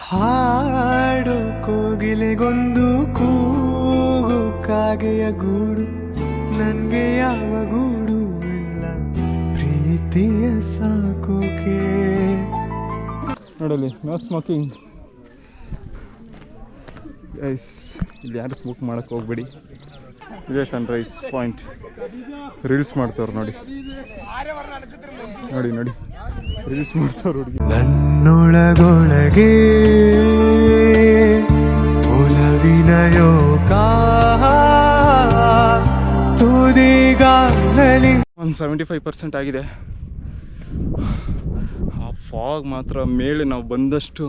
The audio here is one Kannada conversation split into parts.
ಹಾಡು ಕೋಗಿಲೆಗೊಂದು ಕೂಗು ಕಾಗೆಯ ಗೂಡು ನನ್ಗೆ ಯಾವ ಗೂಡು ಇಲ್ಲ ಪ್ರೀತಿಯ ಸಾಕೋಕೆ. ನೋಡಲಿ, ನೋ ಸ್ಮೋಕಿಂಗ್ ಗೈಸ್. ಇಲ್ಲಿ ಯಾರು ಸ್ಮೋಕ್ ಮಾಡೋಕ್ಕೆ ಹೋಗ್ಬೇಡಿ. ಇದೇ ಸನ್ರೈಸ್ ಪಾಯಿಂಟ್. ರೀಲ್ಸ್ ಮಾಡ್ತವ್ರು ನೋಡಿ ನೋಡಿ ನೋಡಿ, ರೀಲ್ಸ್ ಮಾಡ್ತವ್ರು ಹುಡುಗಿ. ನನ್ನೊಳಗೊಳಗೆ ಒಲವಿನ ಯೋಗ ತುದಿಗಾಲಲ್ಲಿ 75% ಆಗಿದೆ. ಆ ಫಾಗ್ ಮಾತ್ರ ಮೇಲೆ ನಾವು ಬಂದಷ್ಟು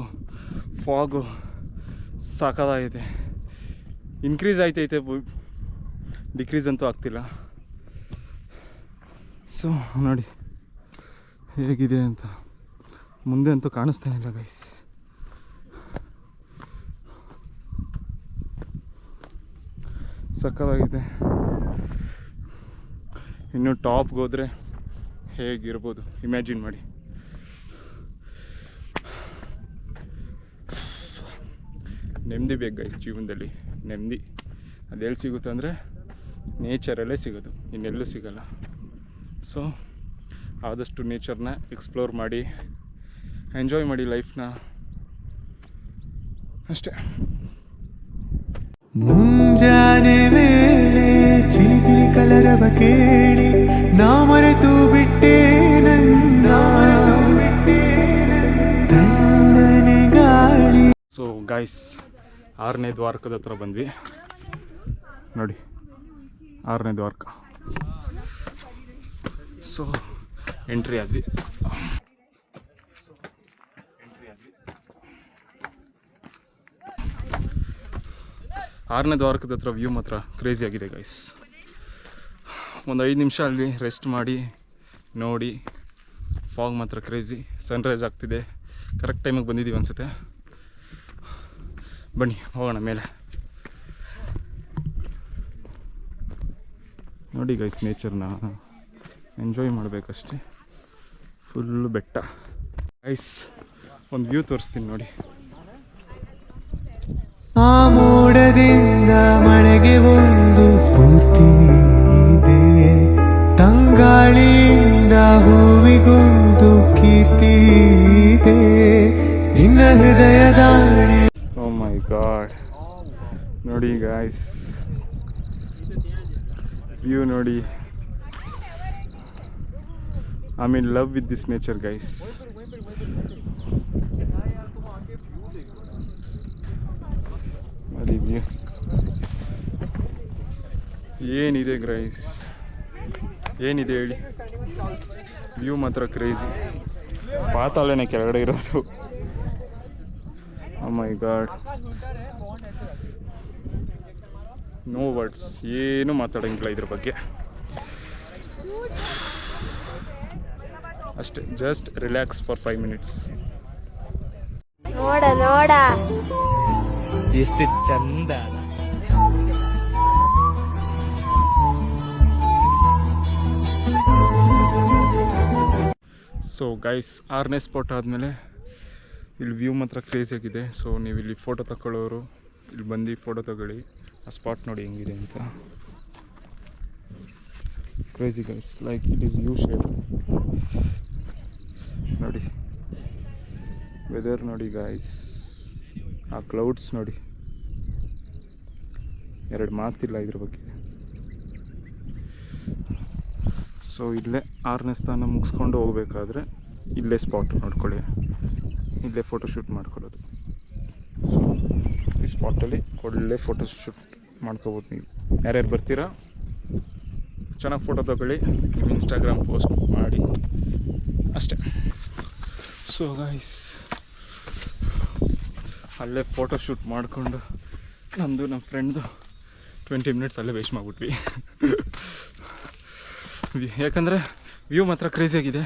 ಫಾಗು ಸಾಕಾಗಿದೆ. ಇನ್ಕ್ರೀಸ್ ಆಯ್ತೈತೆ, ಡಿಕ್ರೀಸ್ ಅಂತೂ ಆಗ್ತಿಲ್ಲ. ಸೊ ನೋಡಿ ಹೇಗಿದೆ ಅಂತ. ಮುಂದೆ ಅಂತೂ ಕಾಣಿಸ್ತಾನೆ ಇಲ್ಲ ಗೈಸ್. ಸಕ್ಕತ್ತಾಗಿದೆ. ಇನ್ನು ಟಾಪ್ಗೆ ಹೋದರೆ ಹೇಗಿರ್ಬೋದು ಇಮ್ಯಾಜಿನ್ ಮಾಡಿ. ನೆಮ್ಮದಿ ಬೇಕು ಗೈಸ್ ಜೀವನದಲ್ಲಿ. ನೆಮ್ಮದಿ ಅದೆಲ್ಲಿ ಸಿಗುತ್ತೆ ಅಂದರೆ ನೇಚರಲ್ಲೇ ಸಿಗೋದು, ಇನ್ನೆಲ್ಲೂ ಸಿಗಲ್ಲ. ಸೊ ಆದಷ್ಟು ನೇಚರ್ನ ಎಕ್ಸ್ಪ್ಲೋರ್ ಮಾಡಿ ಎಂಜಾಯ್ ಮಾಡಿ ಲೈಫ್ನ, ಅಷ್ಟೇ. ಮುಂಜಾನೆ ವೇಳೆ ಚಿಲಿಪಿಲಿ ಕಲರವ ಕೇಳಿ ನಾ ಮರೆತು ಬಿಟ್ಟೆ ನನ್ನ ತಣ್ಣನೆ ಗಾಳಿ. ಸೊ ಗೈಸ್, 6ನೇ ದ್ವಾರಕದ ಹತ್ರ ಬಂದ್ವಿ ನೋಡಿ, 6ನೇ ದ್ವಾರಕ. ಸೊ ಎಂಟ್ರಿ ಆದ್ವಿ. 6ನೇ ದ್ವಾರಕದ ಹತ್ರ ವ್ಯೂ ಮಾತ್ರ ಕ್ರೇಜಿ ಆಗಿದೆ ಗೈಸ್. ಒಂದು 5 ನಿಮಿಷ ಅಲ್ಲಿ ರೆಸ್ಟ್ ಮಾಡಿ ನೋಡಿ. ಫಾಗ್ ಮಾತ್ರ ಕ್ರೇಜಿ. ಸನ್ರೈಸ್ ಆಗ್ತಿದೆ. ಕರೆಕ್ಟ್ ಟೈಮಿಗೆ ಬಂದಿದ್ದೀವಿ ಅನಿಸುತ್ತೆ. ಬನ್ನಿ ಹೋಗೋಣ ಮೇಲೆ. ನೋಡಿ ಗೈಸ್, ನೇಚರ್ನ ಎಂಜಾಯ್ ಮಾಡಬೇಕಷ್ಟೇ. ಫುಲ್ಲು ಬೆಟ್ಟ ಗೈಸ್. ಒಂದು ವ್ಯೂ ತೋರಿಸ್ತೀನಿ ನೋಡಿ. ಆ ಮೋಡದಿಂದ ಮಳೆಗೆ ಒಂದು ಸ್ಫೂರ್ತಿ ಇದೆ, ತಂಗಾಳಿಯಿಂದ ಹೂವಿಗೊಂದು ಕೀರ್ತಿ ಇದೆ, ಇನ್ನ ಹೃದಯದ ಓ ಮೈ ಗಾಡ್. ನೋಡಿ ಗಾಯ್ಸ್, ವ್ಯೂ ನೋಡಿ. I mean love with this nature guys. View ಏನಿದೆ ಗೈಸ್, ಏನಿದೆ ಹೇಳಿ. ವ್ಯೂ ಮಾತ್ರ ಕ್ರೇಜಿ. ಪಾತಾಳನೇ ಕೆಳಗಡೆ ಇರೋದು. ಓ ಮೈ ಗಾಡ್, ನೋ ವರ್ಡ್ಸ್. ಏನು ಮಾತಾಡೋಂಗಿಲ್ಲ ಇದ್ರ ಬಗ್ಗೆ. ಅಷ್ಟೇ, ಜಸ್ಟ್ ರಿಲ್ಯಾಕ್ಸ್ ಫಾರ್ 5 minutes. ನೋಡ ನೋಡ ಎಷ್ಟು ಚಂದ. ಸೊ ಗೈಸ್, 6ನೇ ಸ್ಪಾಟ್ ಆದಮೇಲೆ ಇಲ್ಲಿ ವ್ಯೂ ಮಾತ್ರ ಕ್ರೇಜಿ ಆಗಿದೆ. ಸೊ ನೀವು ಇಲ್ಲಿ ಫೋಟೋ ತಗೊಳ್ಳೋರು ಇಲ್ಲಿ ಬಂದು ಫೋಟೋ ತಗೊಳ್ಳಿ. ಆ ಸ್ಪಾಟ್ ನೋಡಿ ಹೆಂಗಿದೆ ಅಂತ. Crazy guys, like it is U shape. ನೋಡಿ ವೆದರ್ ನೋಡಿ ಗೈಸ್, ಆ ಕ್ಲೌಡ್ಸ್ ನೋಡಿ. 2 ಮಾತಿಲ್ಲ ಇದ್ರ ಬಗ್ಗೆ. ಸೊ ಇಲ್ಲೇ 6ನೇ ಸ್ಥಾನ ಮುಗಿಸ್ಕೊಂಡು ಹೋಗ್ಬೇಕಾದ್ರೆ ಇಲ್ಲೇ ಸ್ಪಾಟ್ ನೋಡ್ಕೊಳ್ಳಿ, ಇಲ್ಲೇ ಫೋಟೋಶೂಟ್ ಮಾಡ್ಕೊಳ್ಳೋದು. ಸೊ ಈ ಸ್ಪಾಟಲ್ಲಿ ಒಳ್ಳೆ ಫೋಟೋಶೂಟ್ ಮಾಡ್ಕೋಬೋದು ನೀವು. ಯಾರ್ಯಾರು ಬರ್ತೀರಾ ಚೆನ್ನಾಗಿ ಫೋಟೋ ತಗೊಳ್ಳಿ, ನೀವು ಇನ್ಸ್ಟಾಗ್ರಾಮ್ ಪೋಸ್ಟ್ ಮಾಡಿ ಅಷ್ಟೇ. ಸೊ ಗೈಸ್, ಅಲ್ಲೇ ಫೋಟೋಶೂಟ್ ಮಾಡಿಕೊಂಡು ನಮ್ಮದು ನಮ್ಮ ಫ್ರೆಂಡ್ದು 20 minutes ಅಲ್ಲೇ ವೇಸ್ಟ್ ಮಾಡಿಬಿಟ್ವಿ. ಯಾಕಂದರೆ ವ್ಯೂ ಮಾತ್ರ ಕ್ರೇಜಿ ಆಗಿದೆ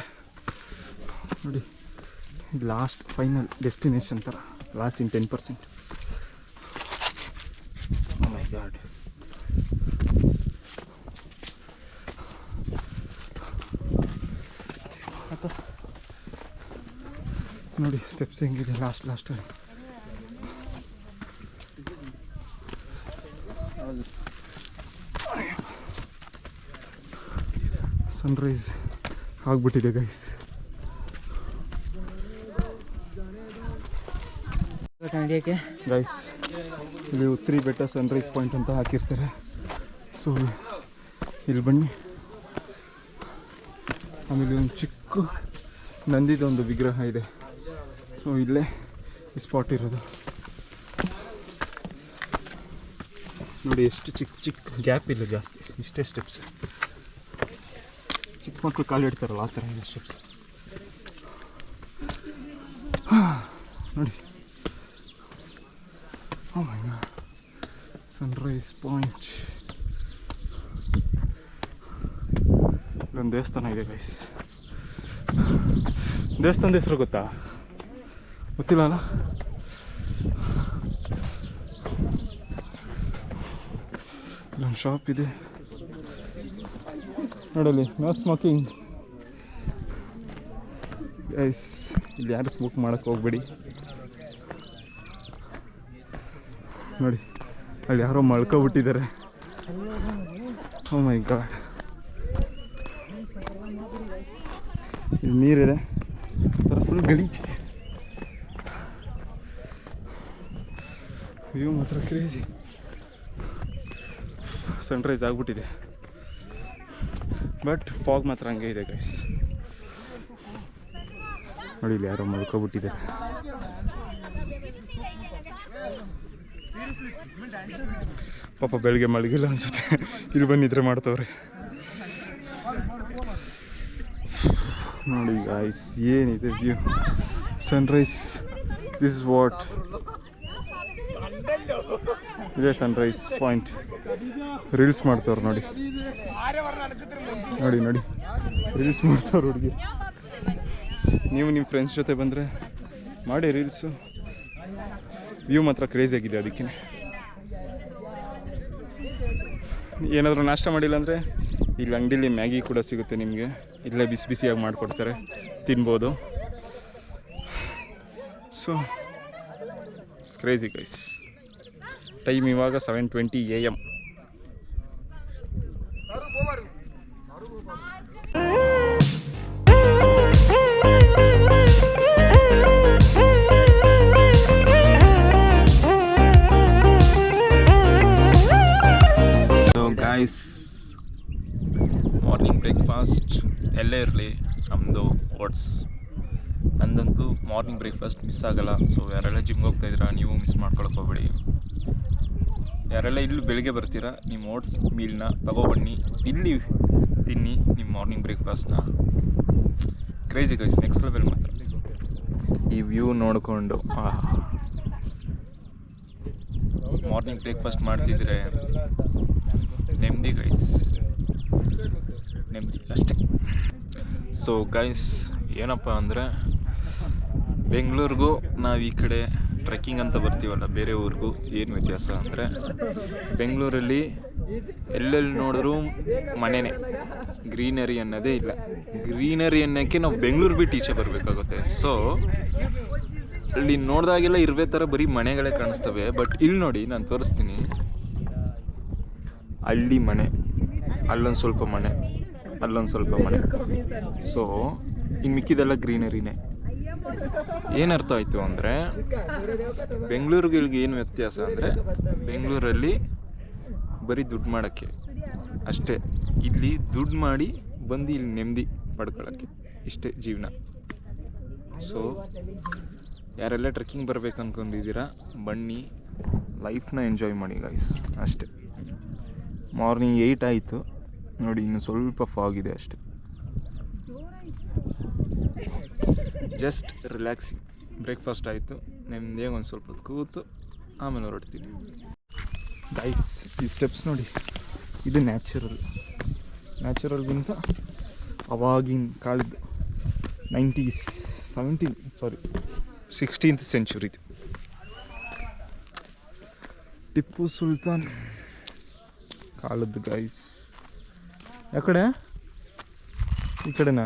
ನೋಡಿ. ಲಾಸ್ಟ್ ಫೈನಲ್ ಡೆಸ್ಟಿನೇಷನ್ ಥರ, lost in 10%. O my god. ನೋಡಿ ಸ್ಟೆಪ್ಸ್ ಹೆಂಗಿದೆ ಲಾಸ್ಟಲ್ಲಿ. ಸನ್ರೈಸ್ ಆಗ್ಬಿಟ್ಟಿದೆ ಗೈಸ್. ಗೈಸ್ ಇಲ್ಲಿ ಉತ್ತರಿ ಬೆಟ್ಟ ಸನ್ರೈಸ್ ಪಾಯಿಂಟ್ ಅಂತ ಹಾಕಿರ್ತಾರೆ. ಸೊ ಇಲ್ಲಿ ಬನ್ನಿ. ಆಮೇಲೆ ಒಂದು ಚಿಕ್ಕ ನಂದಿದೊಂದು ವಿಗ್ರಹ ಇದೆ. ಸೊ ಇಲ್ಲೇ ಈ ಸ್ಪಾಟ್ ಇರೋದು. ನೋಡಿ ಎಷ್ಟು ಚಿಕ್ಕ ಚಿಕ್ಕ ಗ್ಯಾಪ್ ಇಲ್ಲ ಜಾಸ್ತಿ, ಇಷ್ಟೇ ಸ್ಟೆಪ್ಸ್. ಚಿಕ್ಕ ಮಕ್ಕಳು ಕಾಲು ಇಡ್ತಾರಲ್ಲ ಆ ಥರ ಇದೆ ಸ್ಟೆಪ್ಸ್. ನೋಡಿ ಸನ್ರೈಸ್ ಪಾಯಿಂಟ್. ಇಲ್ಲೊಂದು ದೇವಸ್ಥಾನ ಇದೆ ಗೈಸ್. ದೇವಸ್ಥಾನದ ಹೆಸರು ಗೊತ್ತಾ? ಗೊತ್ತಿಲ್ಲ ಅಲ್ಲ? ಇಲ್ಲೊಂದು ಶಾಪ್ ಇದೆ ನೋಡಲಿ, ನೋ ಸ್ಮೋಕಿಂಗ್ ಗೈಸ್. ಇಲ್ಲಿ ಯಾರು ಸ್ಮೋಕ್ ಮಾಡೋಕ್ಕೆ ಹೋಗ್ಬೇಡಿ. ನೋಡಿ ಅಲ್ಲಿ ಯಾರೋ ಮಳ್ಕೊಬಿಟ್ಟಿದ್ದಾರೆ. ಓ ಮೈ ಗಾಡ್. ಇಲ್ಲಿ ನೀರಿದೆ, ಫುಲ್ ಗಲೀಜು. ವ್ಯೂ ಮಾತ್ರ ಕ್ರೇಜಿ. ಸನ್ರೈಸ್ ಆಗಿಬಿಟ್ಟಿದೆ, ಬಟ್ ಫಾಗ್ ಮಾತ್ರ ಹಂಗೆ ಇದೆ ಗೈಸ್. ನೋಡಿ ಇಲ್ಲಿ ಯಾರೋ ಮಲ್ಕೊಬಿಟ್ಟಿದ್ದಾರೆ. ಪಾಪ ಬೆಳಗ್ಗೆ ಮಲಗಿಲ್ಲ ಅನ್ಸುತ್ತೆ, ಇಲ್ಲಿ ಬಂದು ನಿದ್ರೆ ಮಾಡ್ತವ್ರೆ. ನೋಡಿ ಗೈಸ್ ಏನಿದೆ view. Sunrise, this is what ಇದೇ ಸನ್ರೈಸ್ ಪಾಯಿಂಟ್. ರೀಲ್ಸ್ ಮಾಡ್ತವ್ರು ನೋಡಿ, ನೋಡಿ ನೋಡಿ ರೀಲ್ಸ್ ಮಾಡ್ತವ್ರು ಹುಡುಗಿ. ನೀವು ನಿಮ್ಮ ಫ್ರೆಂಡ್ಸ್ ಜೊತೆ ಬಂದರೆ ಮಾಡಿ ರೀಲ್ಸು. ವ್ಯೂ ಮಾತ್ರ ಕ್ರೇಜಿ ಆಗಿದೆ. ಅದಕ್ಕೆ ಏನಾದರೂ ನಾಷ್ಟ ಮಾಡಿಲ್ಲ ಅಂದರೆ ಇಲ್ಲಿ ಅಂಗಡಿಲಿ ಮ್ಯಾಗಿ ಕೂಡ ಸಿಗುತ್ತೆ ನಿಮಗೆ. ಇಲ್ಲೇ ಬಿಸಿ ಬಿಸಿಯಾಗಿ ಮಾಡಿಕೊಡ್ತಾರೆ, ತಿನ್ಬೋದು. So crazy guys. ಟೈಮ್ ಇವಾಗ 7:20 AM. ಗೈಸ್ ಮಾರ್ನಿಂಗ್ ಬ್ರೇಕ್ಫಾಸ್ಟ್ ಎಲ್ಲೇ ಇರಲಿ ನಮ್ಮದು ಓಟ್ಸ್. ನಂದಂತೂ ಮಾರ್ನಿಂಗ್ ಬ್ರೇಕ್ಫಾಸ್ಟ್ ಮಿಸ್ ಆಗೋಲ್ಲ. ಸೊ ಯಾರೆಲ್ಲ ಜಿಮ್ಗೆ ಹೋಗ್ತಾಯಿದ್ದೀರಾ ನೀವು ಮಿಸ್ ಮಾಡ್ಕೊಳಕ್ಕೆ ಹೋಗ್ಬೇಡಿ. ಯಾರೆಲ್ಲ ಇಲ್ಲಿ ಬೆಳಿಗ್ಗೆ ಬರ್ತೀರಾ ನಿಮ್ಮ ಓಟ್ಸ್ ಮೀಲ್ನ ತಗೊಬನ್ನಿ, ಇಲ್ಲಿ ತಿನ್ನಿ ನಿಮ್ಮ ಮಾರ್ನಿಂಗ್ ಬ್ರೇಕ್ಫಾಸ್ಟ್ನ. ಕ್ರೇಜಿ ಗೈಸ್, ನೆಕ್ಸ್ಟ್ ಲೆವೆಲ್ ಮಾತ್ರ. ಈ ವ್ಯೂ ನೋಡಿಕೊಂಡು ಮಾರ್ನಿಂಗ್ ಬ್ರೇಕ್ಫಾಸ್ಟ್ ಮಾಡ್ತಿದ್ರೆ ನೆಮ್ಮದಿ ಗೈಸ್, ನೆಮ್ಮದಿ ಅಷ್ಟೇ. ಸೊ ಗೈಸ್ ಏನಪ್ಪ ಅಂದರೆ, ಬೆಂಗಳೂರಿಗೂ ನಾವು ಈ ಕಡೆ ಟ್ರೆಕ್ಕಿಂಗ್ ಅಂತ ಬರ್ತೀವಲ್ಲ ಬೇರೆ ಊರಿಗೂ ಏನು ವ್ಯತ್ಯಾಸ ಅಂದರೆ, ಬೆಂಗಳೂರಲ್ಲಿ ಎಲ್ಲೆಲ್ಲಿ ನೋಡಿದ್ರೂ ಮನೆಯೇ, ಗ್ರೀನರಿ ಅನ್ನೋದೇ ಇಲ್ಲ. ಗ್ರೀನರಿ ಅನ್ನೋಕ್ಕೆ ನಾವು ಬೆಂಗಳೂರು ಬಿಟ್ಟು ಈಚೆ ಬರಬೇಕಾಗುತ್ತೆ. ಸೊ ಅಲ್ಲಿ ನೋಡಿದಾಗೆಲ್ಲ ಇರುವೆ ಥರ ಬರೀ ಮನೆಗಳೇ ಕಾಣಿಸ್ತವೆ. ಬಟ್ ಇಲ್ಲಿ ನೋಡಿ ನಾನು ತೋರಿಸ್ತೀನಿ, ಹಳ್ಳಿ ಮನೆ, ಅಲ್ಲೊಂದು ಸ್ವಲ್ಪ ಮನೆ, ಅಲ್ಲೊಂದು ಸ್ವಲ್ಪ ಮನೆ. ಸೊ ಇನ್ನು ಮಿಕ್ಕಿದೆಲ್ಲ ಗ್ರೀನರಿನೇ. ಏನರ್ಥ ಆಯಿತು ಅಂದರೆ, ಬೆಂಗಳೂರಿಗೆ ಇಲ್ಲಿಗೆ ಏನು ವ್ಯತ್ಯಾಸ ಅಂದರೆ, ಬೆಂಗಳೂರಲ್ಲಿ ಬರೀ ದುಡ್ಡು ಮಾಡೋಕ್ಕೆ ಅಷ್ಟೇ, ಇಲ್ಲಿ ದುಡ್ಡು ಮಾಡಿ ಬಂದು ಇಲ್ಲಿ ನೆಮ್ಮದಿ ಪಡ್ಕೊಳ್ಳೋಕ್ಕೆ, ಇಷ್ಟೇ ಜೀವನ. ಸೊ ಯಾರೆಲ್ಲ ಟ್ರೆಕ್ಕಿಂಗ್ ಬರ್ಬೇಕು ಅಂದ್ಕೊಂಡಿದ್ದೀರಾ ಬನ್ನಿ, ಲೈಫ್ನ ಎಂಜಾಯ್ ಮಾಡಿ ಗೈಸ್ ಅಷ್ಟೇ. ಮಾರ್ನಿಂಗ್ 8 ಆಯಿತು ನೋಡಿ, ಇನ್ನು ಸ್ವಲ್ಪ ಫಾಗ್ ಇದೆ ಅಷ್ಟೆ. Just relaxing. ಬ್ರೇಕ್ಫಾಸ್ಟ್ ಆಯಿತು, ನಿಮ್ಮದೇ ಒಂದು ಸ್ವಲ್ಪ ಹೊತ್ತು ಕೂತು ಆಮೇಲೆ ಹೊರಡ್ತೀನಿ ಗೈಸ್. ಈ ಸ್ಟೆಪ್ಸ್ ನೋಡಿ, ಇದು ನ್ಯಾಚುರಲ್ಗಿಂತ ಅವಾಗಿನ ಕಾಲದ್ದು 16th ಸೆಂಚುರಿದು ಟಿಪ್ಪು ಸುಲ್ತಾನ್ ಕಾಲದ್ದು ಗೈಸ್. ಯಾಕಡೆ ಈ ಕಡೆನಾ?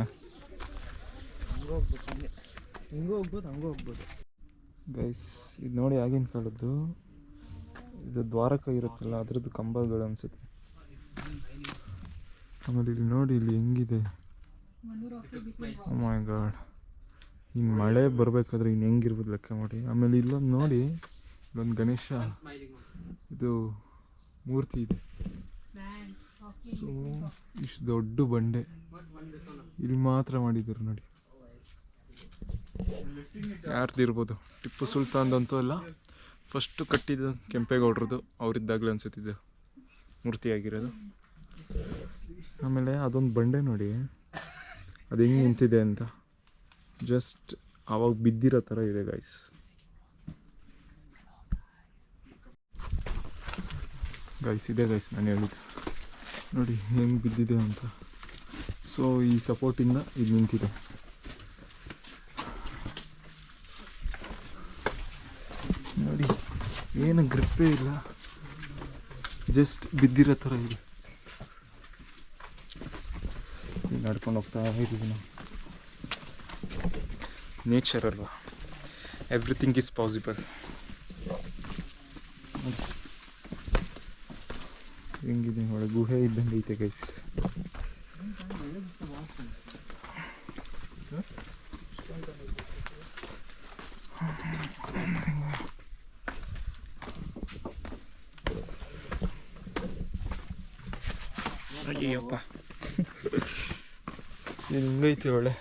ಹಿಂಗೆ ಹೋಗ್ಬೋದು, ಹಂಗೆ ಹೋಗ್ಬೋದು ಗೈಸ್. ಇದು ನೋಡಿ ಆಗಿನ ಕಾಲದ್ದು. ಇದು ದ್ವಾರಕ ಇರುತ್ತಲ್ಲ ಅದರದ್ದು ಕಂಬಗಳು ಅನಿಸುತ್ತೆ. ಆಮೇಲೆ ಇಲ್ಲಿ ನೋಡಿ ಇಲ್ಲಿ ಹೆಂಗಿದೆ, ಓ ಮೈ ಗಾಡ್. ಇನ್ನು ಮಳೆ ಬರಬೇಕಾದ್ರೆ ಇನ್ನು ಹೆಂಗಿರ್ಬೋದು ಲೆಕ್ಕ ಮಾಡಿ. ಆಮೇಲೆ ಇಲ್ಲೊಂದು ನೋಡಿ, ಇಲ್ಲೊಂದು ಗಣೇಶ ಇದು ಮೂರ್ತಿ ಇದೆ. ಸೊ ಇಷ್ಟು ದೊಡ್ಡ ಬಂಡೆ ಇಲ್ಲಿ ಮಾತ್ರ ಮಾಡಿದ್ದಾರೆ ನೋಡಿ. ಯಾರ್ದಿರ್ಬೋದು, ಟಿಪ್ಪು ಸುಲ್ತಾನ್ದಂತೂ ಅಲ್ಲ, ಫಸ್ಟು ಕಟ್ಟಿದ್ದು ಕೆಂಪೇಗೌಡ್ರದ್ದು, ಅವರಿದ್ದಾಗಲೇ ಅನ್ಸುತ್ತಿದ್ದು ಮೂರ್ತಿಯಾಗಿರೋದು. ಆಮೇಲೆ ಅದೊಂದು ಬಂಡೆ ನೋಡಿ, ಅದು ಹೆಂಗೆ ನಿಂತಿದೆ ಅಂತ, ಜಸ್ಟ್ ಆವಾಗ ಬಿದ್ದಿರೋ ಥರ ಇದೆ ಗೈಸ್. ಇದೆ ಗೈಸ್ ನಾನು ಹೇಳಿದ್ದು ನೋಡಿ ಹೆಂಗೆ ಬಿದ್ದಿದೆ ಅಂತ. ಸೊ ಈ ಸಪೋರ್ಟಿಂದ ಇದು ನಿಂತಿದೆ. ನೋಡಿ ಏನು ಗ್ರಿಪ್ಪೇ ಇಲ್ಲ, ಜಸ್ಟ್ ಬಿದ್ದಿರೋ ಥರ ಇದೆ. ನಡ್ಕೊಂಡು ಹೋಗ್ತಾ ಇದ್ದೀವಿ ನಾವು. ನೇಚರ್ ಅಲ್ವಾ, ಎವ್ರಿಥಿಂಗ್ ಈಸ್ ಪಾಸಿಬಲ್. ಹೆಂಗಿದೆ ಒಳಗೆ ಗುಹೆ ಇದ್ದಂಗೆ ಐತೆ ಗೈಸ್. ಅಯ್ಯಪ್ಪ ಹಿಂಗೈತೆ ಒಳ್ಳೆ.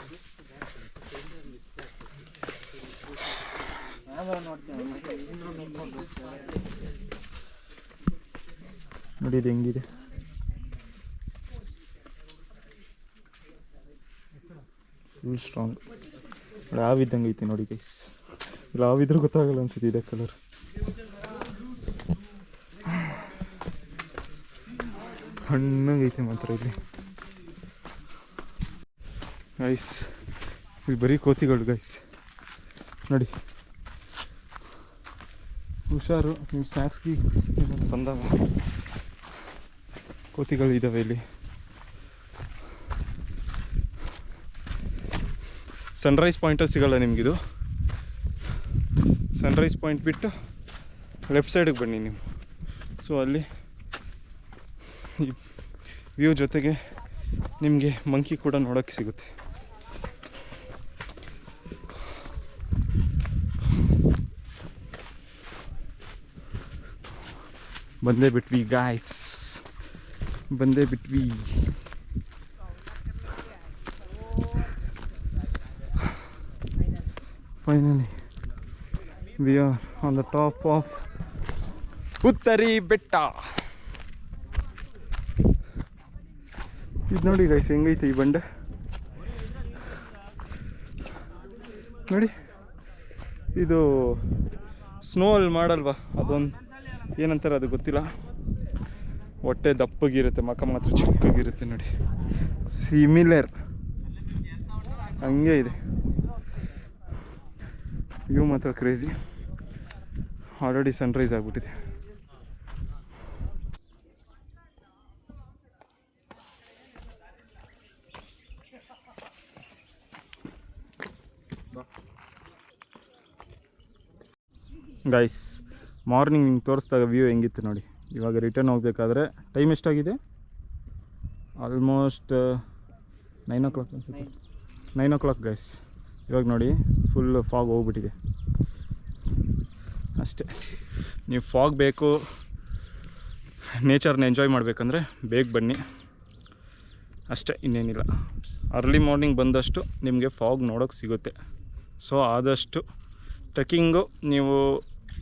ನೋಡಿ ಇದು ಹೆಂಗಿದೆ, ಫುಲ್ ಸ್ಟ್ರಾಂಗ್. ಹಾವಿದ್ದಂಗೆ ಐತೆ ನೋಡಿ ಗೈಸ್. ಇಲ್ಲ ಹಾವಿದ್ರೂ ಗೊತ್ತಾಗಲ್ಲ ಅನ್ಸುತ್ತೆ ಇದೆ ಕಲರ್. ತಣ್ಣಗೈತೆ ಮಾತ್ರ ಇಲ್ಲಿ ಗೈಸ್. ಇಲ್ಲಿ ಬರೀ ಕೋತಿಗಳು ಗೈಸ್ ನೋಡಿ. ಹುಷಾರು, ನಿಮ್ಮ ಸ್ನ್ಯಾಕ್ಸ್ಗೆ ಬಂದಾಗ ಕೋತಿಗಳು ಇದ್ದಾವೆ ಇಲ್ಲಿ. ಸನ್ರೈಸ್ ಪಾಯಿಂಟಲ್ಲಿ ಸಿಗೋಲ್ಲ ನಿಮಗಿದು. ಸನ್ರೈಸ್ ಪಾಯಿಂಟ್ ಬಿಟ್ಟು ಲೆಫ್ಟ್ ಸೈಡಿಗೆ ಬನ್ನಿ ನೀವು. ಸೊ ಅಲ್ಲಿ ಈ ವ್ಯೂ ಜೊತೆಗೆ ನಿಮಗೆ ಮಂಕಿ ಕೂಡ ನೋಡೋಕ್ಕೆ ಸಿಗುತ್ತೆ. ಬಂದೇ ಬಿಟ್ವಿ ಗಾಯ್ಸ್, ಬಂದೇ ಬಿಟ್ವಿ. Finally we are on the top of Uttari Betta. ಇದು ನೋಡಿ ಗೈಸ್ ಹೆಂಗೈತೆ ಈ ಬಂಡೆ ನೋಡಿ. ಇದು ಸ್ನೋ ಅಲ್ಲಿ ಮಾಡಲ್ವಾ, ಅದೊಂದು ಏನಂತಾರೆ ಅದು ಗೊತ್ತಿಲ್ಲ. ಹೊಟ್ಟೆ ದಪ್ಪಗಿರುತ್ತೆ, ಮಕ ಮಾತ್ರ ಚಿಕ್ಕಗಿರುತ್ತೆ ನೋಡಿ. ಸಿಮಿಲರ್ ಹಂಗೆ ಇದೆ. ವ್ಯೂ ಮಾತ್ರ ಕ್ರೇಜಿ. ಆಲ್ರೆಡಿ ಸನ್ರೈಸ್ ಆಗಿಬಿಟ್ಟಿದೆ. ಗೈಸ್ ಮಾರ್ನಿಂಗ್ ನಿಮ್ಗೆ ತೋರಿಸಿದಾಗ ವ್ಯೂ ಹೆಂಗಿತ್ತು ನೋಡಿ. ಇವಾಗ ರಿಟರ್ನ್ ಹೋಗಬೇಕಾದ್ರೆ ಟೈಮ್ ಎಷ್ಟಾಗಿದೆ? ಆಲ್ಮೋಸ್ಟ್ 9 o'clock ಅನಿಸುತ್ತೆ. 9 o'clock ಗೈಸ್. ಇವಾಗ ನೋಡಿ ಫುಲ್ ಫಾಗ್ ಹೋಗ್ಬಿಟ್ಟಿದೆ ಅಷ್ಟೇ. ನೀವು ಫಾಗ್ ಬೇಕು, ನೇಚರ್ನ ಎಂಜಾಯ್ ಮಾಡಬೇಕಂದ್ರೆ ಬೇಗ ಬನ್ನಿ ಅಷ್ಟೇ, ಇನ್ನೇನಿಲ್ಲ. ಅರ್ಲಿ ಮಾರ್ನಿಂಗ್ ಬಂದಷ್ಟು ನಿಮಗೆ ಫಾಗ್ ನೋಡೋಕ್ಕೆ ಸಿಗುತ್ತೆ. ಸೊ ಆದಷ್ಟು ಟ್ರೆಕ್ಕಿಂಗು ನೀವು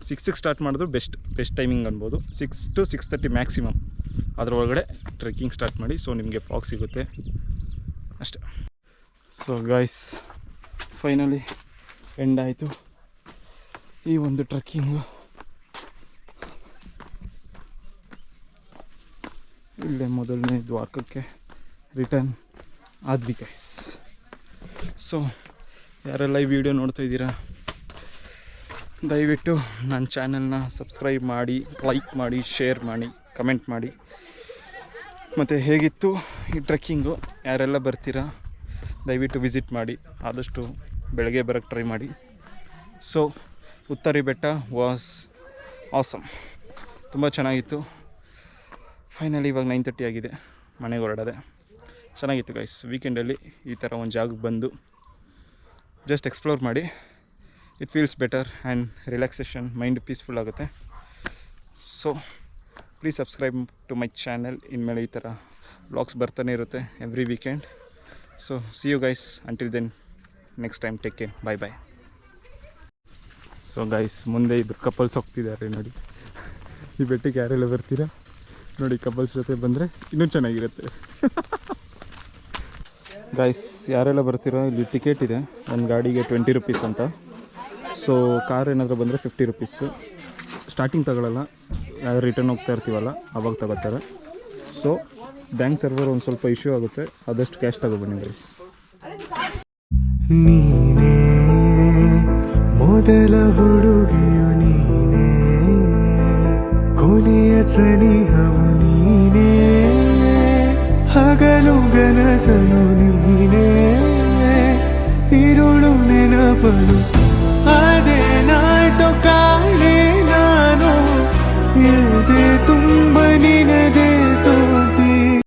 6ಕ್ಕೆ ಸ್ಟಾರ್ಟ್ ಮಾಡಿದ್ರು ಬೆಸ್ಟ್ ಟೈಮಿಂಗ್ ಅನ್ಬೋದು. 6 to 6:30 ಮ್ಯಾಕ್ಸಿಮಮ್ ಅದರೊಳಗಡೆ ಟ್ರೆಕ್ಕಿಂಗ್ ಸ್ಟಾರ್ಟ್ ಮಾಡಿ. ಸೊ ನಿಮಗೆ ಫಾಗ್ ಸಿಗುತ್ತೆ ಅಷ್ಟೇ. ಸೊ ಗಾಯ್ಸ್ ಫೈನಲಿ ಎಂಡ್ ಆಯಿತು ಈ ಒಂದು ಟ್ರೆಕ್ಕಿಂಗು. ಇಲ್ಲೇ ಮೊದಲನೇ ದ್ವಾರಕಕ್ಕೆ ರಿಟರ್ನ್ ಆದ್ವಿ ಗೈಸ್. ಸೊ ಯಾರೆಲ್ಲ ಈ ವಿಡಿಯೋ ನೋಡ್ತಾ ಇದ್ದೀರಾ, ದಯವಿಟ್ಟು ನನ್ನ ಚಾನಲ್ನ ಸಬ್ಸ್ಕ್ರೈಬ್ ಮಾಡಿ, ಲೈಕ್ ಮಾಡಿ, ಶೇರ್ ಮಾಡಿ, ಕಮೆಂಟ್ ಮಾಡಿ. ಮತ್ತು ಹೇಗಿತ್ತು ಈ ಟ್ರೆಕ್ಕಿಂಗು, ಯಾರೆಲ್ಲ ಬರ್ತೀರಾ ದಯವಿಟ್ಟು ವಿಸಿಟ್ ಮಾಡಿ. ಆದಷ್ಟು ಬೆಳಗ್ಗೆ ಬರೋಕ್ಕೆ ಟ್ರೈ ಮಾಡಿ. ಸೊ ಉತ್ತರಿ ಬೆಟ್ಟ ವಾಸ್ ಆಸಮ್. ತುಂಬ ಚೆನ್ನಾಗಿತ್ತು. ಫೈನಲಿ ಇವಾಗ 9:30 ಆಗಿದೆ, ಮನೆಗೆ ಹೊರಡೋದೆ. ಚೆನ್ನಾಗಿತ್ತು ಗೈಸ್. ವೀಕೆಂಡಲ್ಲಿ ಈ ಥರ ಒಂದು ಜಾಗಕ್ಕೆ ಬಂದು ಜಸ್ಟ್ ಎಕ್ಸ್ಪ್ಲೋರ್ ಮಾಡಿ. It feels better and relaxation, mind peaceful ಆಗುತ್ತೆ. So please subscribe to my channel. ಇನ್ಮೇಲೆ ಈ ಥರ ವ್ಲಾಗ್ಸ್ ಬರ್ತಾನೆ ಇರುತ್ತೆ every weekend. So see you guys, until then next time, take care, bye bye. So guys, ಮುಂದೆ ಇಬ್ಬರು ಕಪಲ್ಸ್ ಹೋಗ್ತಿದ್ದಾರೆ ನೋಡಿ. ಈ ಬೆಟ್ಟಿಗೆ ಯಾರೆಲ್ಲ ಬರ್ತೀರಾ ನೋಡಿ, ಕಪಲ್ಸ್ ಜೊತೆ ಬಂದರೆ ಇನ್ನೂ ಚೆನ್ನಾಗಿರುತ್ತೆ. ಗೈಸ್, ಯಾರೆಲ್ಲ ಬರ್ತೀರಾ, ಇಲ್ಲಿ ಟಿಕೆಟ್ ಇದೆ ಒಂದು ಗಾಡಿಗೆ 20 ರೂಪೀಸ್ ಅಂತ. ಸೊ ಕಾರ್ ಏನಾದರೂ ಬಂದರೆ 50 ರೂಪೀಸು. ಸ್ಟಾರ್ಟಿಂಗ್ ತಗೊಳ್ಳಲ್ಲ, ಯಾರು ರಿಟರ್ನ್ ಹೋಗ್ತಾ ಇರ್ತೀವಲ್ಲ ಅವಾಗ ತಗೋತಾರೆ. ಸೊ ಬ್ಯಾಂಕ್ ಸರ್ವರ್ ಒಂದು ಸ್ವಲ್ಪ ಇಶ್ಯೂ ಆಗುತ್ತೆ, ಆದಷ್ಟು ಕ್ಯಾಶ್ ತಗೊಬನ್ನಿ ಗೈಸ್. ನೀನೇ ಮೊದಲ ಹುಡುಗಿಯು, ನೀನೇ ಕೊನೆಯ ಸನಿಹವು, ನೀನೇ ಹಗಲು ಗನಸನು, ನೀನೇ ಇರುಳು ನೆನಪನು.